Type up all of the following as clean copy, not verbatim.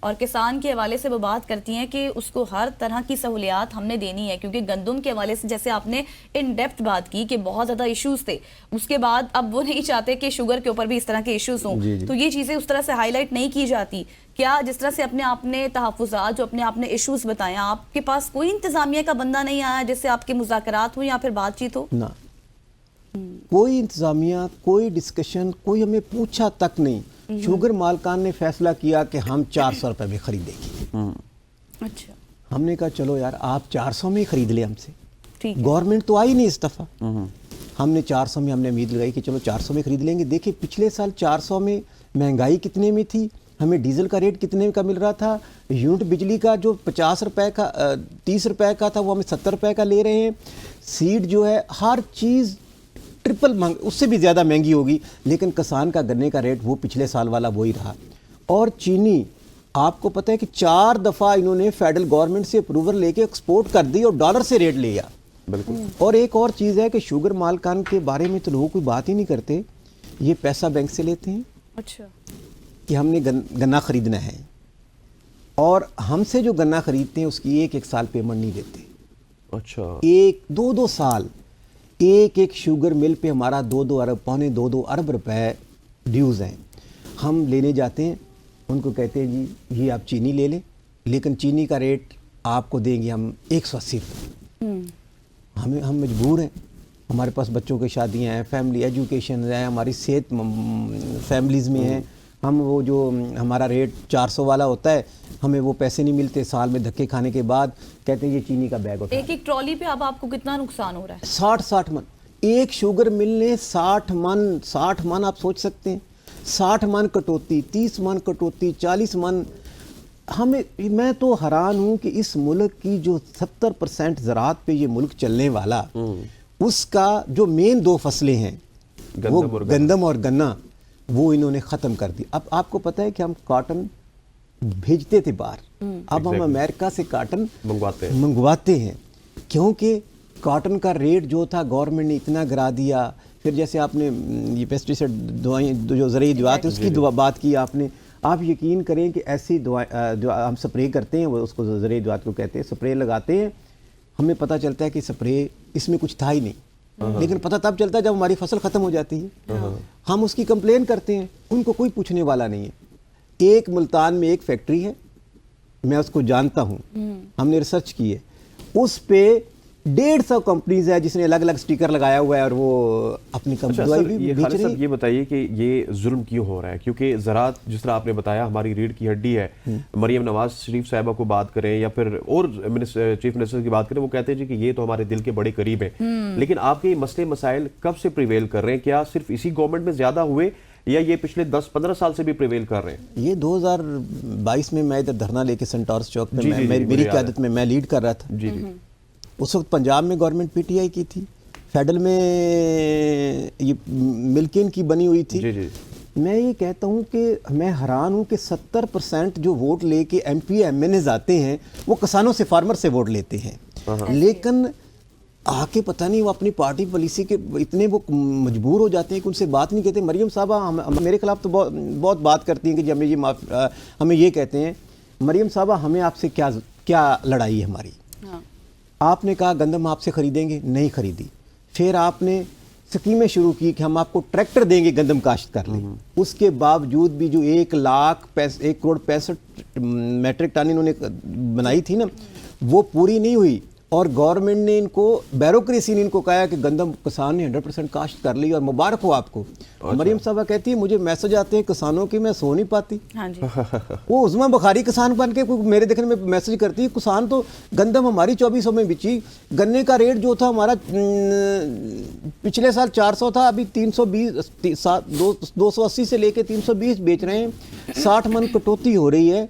اور کسان کے حوالے سے وہ بات کرتی ہیں کہ اس کو ہر طرح کی سہولیات ہم نے دینی ہے، کیونکہ گندم کے حوالے سے جیسے آپ نے ان ڈیپتھ بات کی کہ بہت زیادہ ایشوز تھے، اس کے بعد اب وہ نہیں چاہتے کہ شوگر کے اوپر بھی اس طرح کے ایشوز ہوں، تو یہ چیزیں اس طرح سے ہائی لائٹ نہیں کی جاتی کیا؟ جس طرح سے اپنے آپ نے تحفظات، جو اپنے آپ نے ایشوز بتائیں، آپ کے پاس کوئی انتظامیہ کا بندہ نہیں آیا جس سے آپ کے مذاکرات ہوں یا پھر بات چیت ہو؟ نہ، کوئی انتظامیہ، کوئی ڈسکشن، کوئی ہمیں پوچھا تک نہیں. شوگر مالکان نے فیصلہ کیا کہ ہم 400 روپے میں خریدیں گے. اچھا، ہم نے کہا چلو یار آپ 400 میں ہی خرید لیں ہم سے. ٹھیک، گورنمنٹ تو آئی نہیں اس دفعہ. ہم نے 400 میں ہم نے امید لگائی کہ چلو 400 میں خرید لیں گے. دیکھیں پچھلے سال 400 میں مہنگائی کتنے میں تھی، ہمیں ڈیزل کا ریٹ کتنے کا مل رہا تھا، یونٹ بجلی کا جو 50 روپے کا 30 روپے کا تھا وہ ہمیں 70 روپے کا لے رہے ہیں. سیڈ جو ہے ہر چیز ٹرپل اس سے بھی زیادہ مہنگی ہوگی، لیکن کسان کا گنے کا ریٹ وہ پچھلے سال والا وہی رہا. اور چینی آپ کو پتہ ہے کہ 4 دفعہ انہوں نے فیڈرل گورنمنٹ سے اپروول لے کے ایکسپورٹ کر دی اور ڈالر سے ریٹ لیا. بالکل. اور ایک اور چیز ہے کہ شوگر مالکان کے بارے میں تو لوگ کوئی بات ہی نہیں کرتے. یہ پیسہ بینک سے لیتے ہیں. اچھا، کہ ہم نے گنا خریدنا ہے، اور ہم سے جو گنا خریدتے ہیں اس کی ایک سال پیمنٹ نہیں دیتے. اچھا، 2 سال ایک شوگر مل پہ ہمارا 2 ارب پونے 2 ارب روپے ڈیوز ہیں. ہم لینے جاتے ہیں، ان کو کہتے ہیں جی یہ آپ چینی لے لیں، لیکن چینی کا ریٹ آپ کو دیں گے ہم 180 روپے. ہم مجبور ہیں، ہمارے پاس بچوں کی شادیاں ہیں، فیملی ایجوکیشن ہے، ہماری صحت فیملیز میں ہیں. ہم وہ جو ہمارا ریٹ 400 والا ہوتا ہے ہمیں وہ پیسے نہیں ملتے. سال میں دھکے کھانے کے بعد کہتے ہیں یہ چینی کا بیگ ہوتا ہے. ایک ٹرالی پہ اب آپ کو کتنا نقصان ہو رہا ہے؟ 60 من. ایک شوگر مل نے 60 من آپ سوچ سکتے ہیں. 60 من کٹوتی، 30 من کٹوتی، 40 من. میں تو حیران ہوں کہ اس ملک کی جو 70% زراعت پہ یہ ملک چلنے والا، اس کا جو مین 2 فصلیں ہیں وہ گندم اور گنا، وہ انہوں نے ختم کر دی. اب آپ کو پتہ ہے کہ ہم کاٹن بھیجتے تھے باہر، اب ہم امریکہ سے کاٹن منگواتے ہیں کیونکہ کاٹن کا ریٹ جو تھا گورنمنٹ نے اتنا گرا دیا. پھر جیسے آپ نے یہ پیسٹیسائڈ دوائیں جو زرعی دوائیں اس کی بات کی آپ نے، آپ یقین کریں کہ ایسی دوائیں جو ہم سپرے کرتے ہیں وہ اس کو زرعی دوائیں کو کہتے ہیں، سپرے لگاتے ہیں، ہمیں پتہ چلتا ہے کہ سپرے اس میں کچھ تھا ہی نہیں، لیکن پتہ تب چلتا ہے جب ہماری فصل ختم ہو جاتی ہے. ہم اس کی کمپلین کرتے ہیں، ان کو کوئی پوچھنے والا نہیں ہے. ایک ملتان میں ایک فیکٹری ہے، میں اس کو جانتا ہوں، ہم نے ریسرچ کی ہے، اس پہ 150 کمپنیز ہے جس نے الگ الگ سٹیکر لگایا ہوا ہے اور وہ اپنی کمپنی بھی بیچ رہی ہے. یہ بتائیے کہ یہ ظلم کیوں ہو رہا ہے؟ کیونکہ زراعت جس طرح آپ نے بتایا ہماری ریڑھ کی ہڈی ہے. مریم نواز شریف صاحبہ کو بات کریں یا پھر اور چیف منسٹر کی بات کریں، وہ کہتے ہیں جی کہ یہ تو ہمارے دل کے بڑے قریب ہیں. لیکن آپ کے مسئلے مسائل کب سے پریویل کر رہے ہیں؟ کیا صرف اسی گورنمنٹ میں زیادہ ہوئے یا یہ پچھلے 10-15 سال سے بھی پریویل کر رہے ہیں؟ یہ 2022 میں میں ادھر دھرنا لے کے سینٹورس چوک پہ میری قیادت میں لیڈ کر رہا تھا. اس وقت پنجاب میں گورنمنٹ پی ٹی آئی کی تھی، فیڈرل میں یہ ملکین کی بنی ہوئی تھی. میں یہ کہتا ہوں کہ میں حیران ہوں کہ 70% جو ووٹ لے کے M P M N A's آتے ہیں وہ کسانوں سے، فارمر سے ووٹ لیتے ہیں. لیکن آ کے پتہ نہیں وہ اپنی پارٹی پالیسی کے اتنے وہ مجبور ہو جاتے ہیں کہ ان سے بات نہیں کہتے. مریم صاحبہ میرے خلاف تو بہت بات کرتی ہیں کہ جب ہمیں یہ کہتے ہیں مریم صاحبہ ہمیں آپ سے کیا لڑائی ہے ہماری. آپ نے کہا گندم آپ سے خریدیں گے، نہیں خریدی. پھر آپ نے سکیمیں شروع کی کہ ہم آپ کو ٹریکٹر دیں گے گندم کاشت کر لیں. اس کے باوجود بھی جو 1,65,00,000 میٹرک ٹن انہوں نے بنائی تھی نا، وہ پوری نہیں ہوئی. اور گورنمنٹ نے ان کو، بیوروکریسی نے ان کو کہا کہ گندم کسان نے 100% کاشت کر لی اور مبارک ہو آپ کو. مریم صاحبہ کہتی ہے مجھے میسج آتے ہیں کسانوں کے، میں سو نہیں پاتی. وہ عظما بخاری کسان بن کے میرے دیکھنے میں میسج کرتی ہے کسان تو گندم ہماری 2400 میں بچی، گنے کا ریٹ جو تھا ہمارا پچھلے سال 400 تھا، ابھی 320 280 سے لے کے 320 بیچ رہے ہیں. 60 من کٹوتی ہو رہی ہے.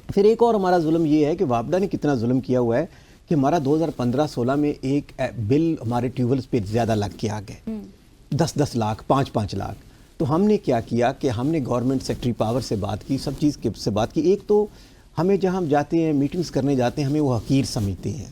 پھر ایک اور ہمارا ظلم یہ ہے کہ وابڈا نے کتنا ظلم کیا ہوا ہے کہ ہمارا 2015-16 میں ایک بل ہمارے ٹیوبویلز پہ زیادہ لگ کے آ گئے، 10 لاکھ 5 لاکھ. تو ہم نے کیا کیا کہ ہم نے گورنمنٹ سیکٹری پاور سے بات کی، سب چیز سے بات کی. ایک تو ہمیں جہاں ہم جاتے ہیں میٹنگز کرنے جاتے ہیں ہمیں وہ حقیر سمجھتے ہیں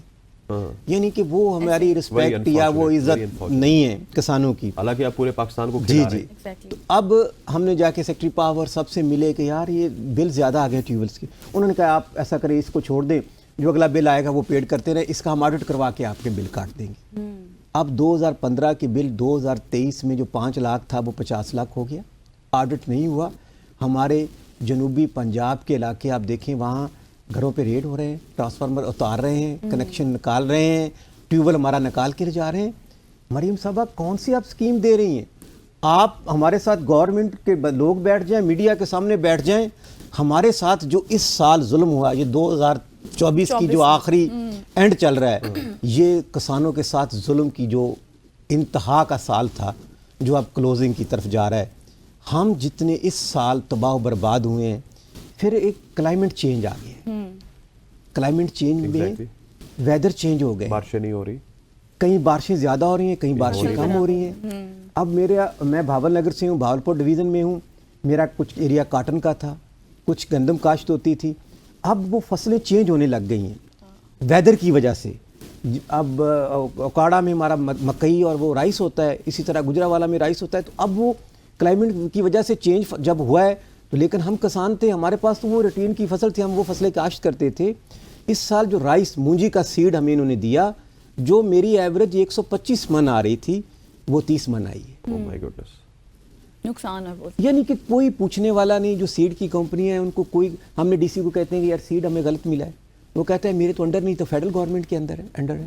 یعنی کہ وہ ہماری رسپیکٹ یا وہ عزت نہیں ہے کسانوں کی، حالانکہ آپ پورے پاکستان کو جی کھلا جی رہے ہیں۔ تو اب ہم نے جا کے سیکٹری پاور سب سے ملے کہ یار یہ بل زیادہ آ گئے ٹیوبویلس کے، انہوں نے کہا آپ ایسا کریں اس کو چھوڑ دیں، جو اگلا بل آئے گا وہ پیڈ کرتے رہے، اس کا ہم آڈٹ کروا کے آپ کے بل کاٹ دیں گے۔ اب 2015 کے بل 2023 میں جو 5 لاکھ تھا وہ 50 لاکھ ہو گیا، آڈٹ نہیں ہوا۔ ہمارے جنوبی پنجاب کے علاقے آپ دیکھیں وہاں گھروں پہ ریڈ ہو رہے ہیں، ٹرانسفارمر اتار رہے ہیں، کنیکشن نکال رہے ہیں، ٹیوب ویل ہمارا نکال کے لے جا رہے ہیں۔ مریم صاحبہ کون سی آپ اسکیم دے رہی ہیں؟ آپ ہمارے ساتھ گورنمنٹ کے لوگ بیٹھ جائیں، میڈیا کے سامنے بیٹھ جائیں، ہمارے ساتھ جو اس سال ظلم ہوا، یہ 2024 کی جو آخری اینڈ چل رہا ہے، یہ کسانوں کے ساتھ ظلم کی جو انتہا کا سال تھا، جو اب کلوزنگ کی طرف جا رہا ہے۔ ہم جتنے اس سال تباہ و برباد ہوئے ہیں، پھر ایک کلائمیٹ چینج آ گیا ہے، کلائمیٹ چینج میں ویدر چینج ہو گئے، بارشیں نہیں ہو رہی، کہیں بارشیں زیادہ ہو رہی ہیں، کہیں بارشیں کم ہو رہی ہیں۔ اب میں بھاول نگر سے ہوں، بھاولپور ڈویژن میں ہوں، میرا کچھ ایریا کاٹن کا تھا، کچھ گندم کاشت ہوتی تھی، اب وہ فصلیں چینج ہونے لگ گئی ہیں ویدر کی وجہ سے۔ اب اوکاڑا میں ہمارا مکئی اور وہ رائس ہوتا ہے، اسی طرح گجرانوالہ میں رائس ہوتا ہے، تو اب وہ کلائمیٹ کی وجہ سے چینج جب ہوا ہے تو لیکن ہم کسان تھے، ہمارے پاس تو وہ روٹین کی فصل تھی، ہم وہ فصلیں کاشت کرتے تھے۔ اس سال جو رائس مونجی کا سیڈ ہمیں انہوں نے دیا، جو میری ایوریج 125 من آ رہی تھی وہ 30 من آئی ہے۔ Oh my goodness۔ نقصان ہے وہ۔ یعنی کہ کوئی پوچھنے والا نہیں، جو سیڈ کی کمپنی ہے ان کو کوئی، ہم نے ڈی سی کو کہتے ہیں کہ یار سیڈ ہمیں غلط ملا ہے، وہ کہتا ہے میرے تو انڈر نہیں، تو فیڈرل گورنمنٹ کے انڈر ہے۔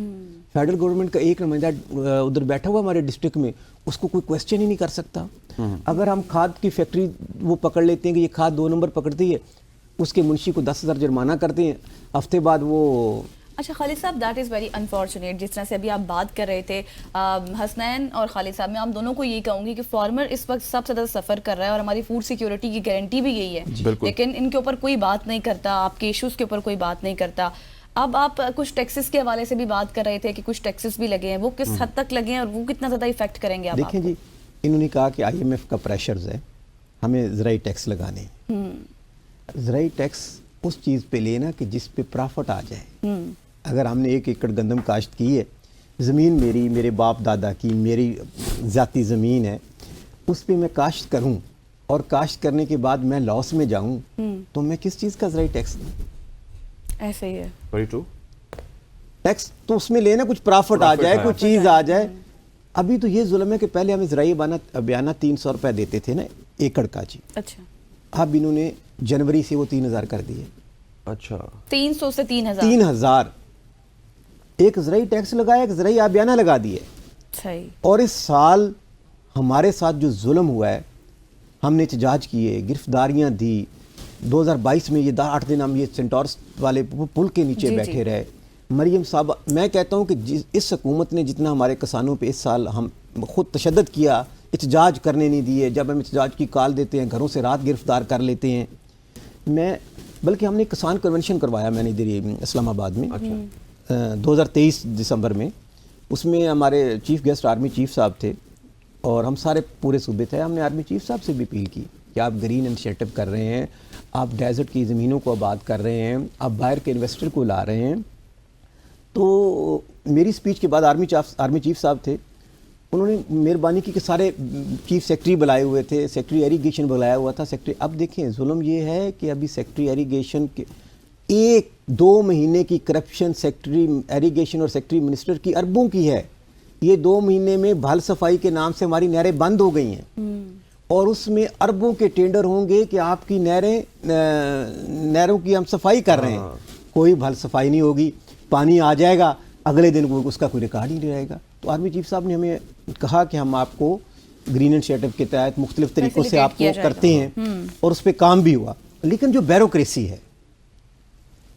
فیڈرل گورنمنٹ کا ایک نمائندہ ادھر بیٹھا ہوا ہمارے ڈسٹرکٹ میں، اس کو کوئی کویسچن ہی نہیں کر سکتا۔ اگر ہم کھاد کی فیکٹری وہ پکڑ لیتے ہیں کہ یہ کھاد 2 نمبر پکڑتی ہے، اس کے منشی کو 10,000 جرمانہ کرتے ہیں، ہفتے بعد وہ۔ اچھا خالد صاحب، دیٹ از ویری انفارچونیٹ، جس طرح سے ابھی آپ بات کر رہے تھے حسنین اور خالد صاحب، میں آپ دونوں کو یہی کہوں گی کہ فارمر اس وقت سب سے زیادہ سفر کر رہا ہے اور ہماری فوڈ سیکیورٹی کی گارنٹی بھی یہی ہے، لیکن ان کے اوپر کوئی بات نہیں کرتا، آپ کے ایشوز کے اوپر کوئی بات نہیں کرتا۔ اب آپ کچھ ٹیکسز کے حوالے سے بھی بات کر رہے تھے کہ کچھ ٹیکسز بھی لگے ہیں، وہ کس حد تک لگے ہیں اور وہ کتنا زیادہ ایفیکٹ کریں گے؟ دیکھیں جی، انہوں نے کہا کہ IMF کا پریشرز ہے، ہمیں زرعی ٹیکس لگانے ہیں۔ زرعی ٹیکس اس چیز پہ لینا کہ جس پہ پرافٹ آ جائے۔ اگر ہم نے 1 ایکڑ گندم کاشت کی ہے، زمین میری، میرے باپ دادا کی، میری ذاتی زمین ہے، اس پہ میں کاشت کروں اور کاشت کرنے کے بعد میں لاس میں جاؤں، تو میں کس چیز کا زرعی ٹیکس دوں؟ ایسے ہی ہے، Very true۔ ٹیکس تو اس میں لینا کچھ پرافٹ آ جائے، کوئی چیز آ جائے۔ ابھی تو یہ ظلم ہے کہ پہلے ہمیں زرعی بیانہ 300 روپے دیتے تھے نا ایکڑ کا جی، اچھا اب انہوں نے جنوری سے وہ 3,000 کر دیے۔ اچھا، 300 سے 3,000 3,000 ایک زرعی ٹیکس لگایا، ایک زرعی آبیانہ لگا دیے۔ صحیح۔ اور اس سال ہمارے ساتھ جو ظلم ہوا ہے، ہم نے احتجاج کیے، گرفتاریاں دی۔ 2022 میں یہ 8 دن ہم یہ سینٹورس والے پل کے نیچے بیٹھے رہے۔ مریم صاحب، میں کہتا ہوں کہ اس حکومت نے جتنا ہمارے کسانوں پہ اس سال ہم خود تشدد کیا، احتجاج کرنے نہیں دیے، جب ہم احتجاج کی کال دیتے ہیں گھروں سے رات گرفتار کر لیتے ہیں۔ بلکہ ہم نے کسان کنونشن کروایا، میں نے ادھر اسلام آباد میں 2023 دسمبر میں، اس میں ہمارے چیف گیسٹ آرمی چیف صاحب تھے اور ہم سارے پورے صوبے تھے۔ ہم نے آرمی چیف صاحب سے بھی اپیل کی کہ آپ گرین انیشیٹو کر رہے ہیں، آپ ڈیزرٹ کی زمینوں کو آباد کر رہے ہیں، آپ باہر کے انویسٹر کو لا رہے ہیں۔ تو میری سپیچ کے بعد آرمی چیف صاحب تھے، انہوں نے مہربانی کی کہ سارے چیف سیکٹری بلائے ہوئے تھے، سیکٹری ایریگیشن بلایا ہوا تھا، سیکٹری۔ اب دیکھیں ظلم یہ ہے کہ ابھی سیکٹری ایریگیشن کے 1-2 مہینے کی کرپشن سیکٹری ایریگیشن اور سیکٹری منسٹر کی اربوں کی ہے۔ یہ 2 مہینے میں بھال صفائی کے نام سے ہماری نہریں بند ہو گئی ہیں، اور اس میں اربوں کے ٹینڈر ہوں گے کہ آپ کی نہروں کی ہم صفائی کر رہے ہیں، کوئی بھال صفائی نہیں ہوگی، پانی آ جائے گا، اگلے دن اس کا کوئی ریکارڈ ہی نہیں رہے گا۔ تو آرمی چیف صاحب نے ہمیں کہا کہ ہم آپ کو گرین انیشیٹو کے تحت مختلف طریقوں سے آپ کو کرتے ہیں، اور اس پہ کام بھی ہوا۔ لیکن جو بیوروکریسی ہے،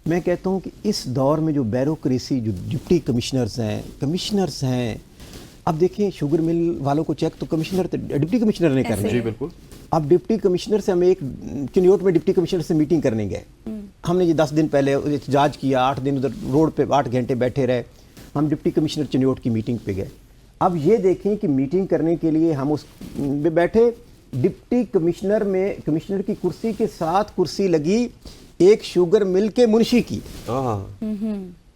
میں کہتا ہوں کہ اس دور میں جو بیوروکریسی، جو ڈپٹی کمشنرز ہیں، اب دیکھیں شوگر مل والوں کو چیک تو ڈپٹی کمشنر نے کرنا ہے۔ جی بالکل۔ اب ڈپٹی کمشنر سے ہم ایک چنیوٹ میں ڈپٹی کمشنر سے میٹنگ کرنے گئے، ہم نے یہ 10 دن پہلے احتجاج کیا، 8 دن ادھر روڈ پہ 8 گھنٹے بیٹھے رہے، ہم ڈپٹی کمشنر چنیوٹ کی میٹنگ پہ گئے۔ اب یہ دیکھیں کہ میٹنگ کرنے کے لیے ہم اس میں بیٹھے، ڈپٹی کمشنر میں کمشنر کی کرسی کے ساتھ کرسی لگی ایک شوگر مل کے منشی کی،